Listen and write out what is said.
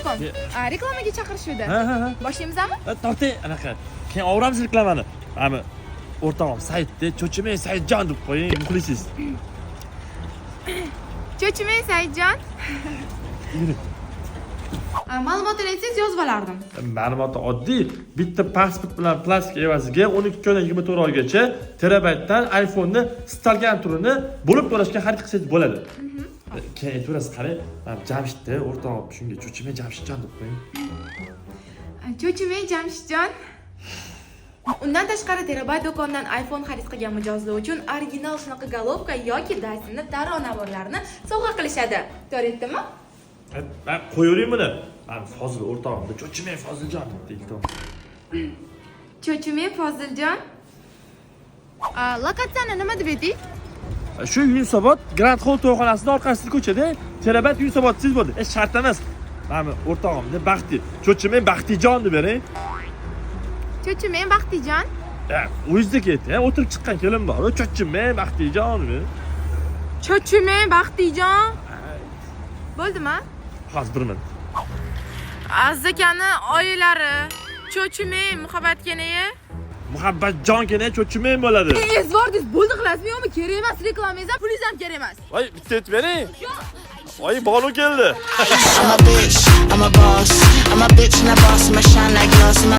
alaykum. Reklamaga chaqirishuvdi. Ha. Boshlaymizmi? Torting anaqa. Keyin olamiz reklamani. Mana o'rtog'im Saidni cho'chimay Saidjon deb qo'ying, muxlisiz. Cho'chimang Saidjon. Yuring. Ma'lumot to'laysiz yozib olardim. Ma'lumoti oddiy. Bitta pasport bilan plastik evaziga 12.24 oygacha terabaytdan iPhone'ni istalgan turini bo'lib to'lashga xarid qilsangiz bo'ladi. Keyin aytasiz, qarang, men Jamshidni o'rtog'im shunga cho'chimay Jamshidjon deb qo'ying. Cho'chimang Jamshidjon. Undan tashqari terabayt do'kondan iPhone xarid qilgan mijozlar uchun original shunaqa golovka yoki Dyson Taro navorlarini sovg'a qilishadi. To'g'ri aytdimmi? Ben qo'yavering buni. Men Fozil o'rtog'imni cho'chimay Foziljon deb iltimos. Cho'chimang Foziljon. Lokatsiyani nima deb ayting? Shu Yunusobod Grand Hall to'yxonasining orqasidagi ko'chada terabayt Yunusobod siz bo'ldi. Shart emas. Mana o'rtog'imni Baxti, cho'chimay Baxtijon deb bering. Cho'chimang Baxtijon. O'zida ketdi, o'tirib chiqqan kelin bor. Cho'chimay Baxtijon deb. Cho'chimang Baxtijon. Bo'ldimi? Hozir 1 minut. Aziz akani oilari cho'chimang muhabbatganaye. Muhabbatjon kene cho'chimay bo'ladi. Ezvordingiz bo'ldi qilasizmi yo'qmi? Kerak emas, reklamangiz ham, pulingiz ham kerak emas. Voy, bitta aytib bering. Voy, bolu keldi. I'm a bitch, I'm a boss. I'm a bitch and a boss, I'm a shine like glass.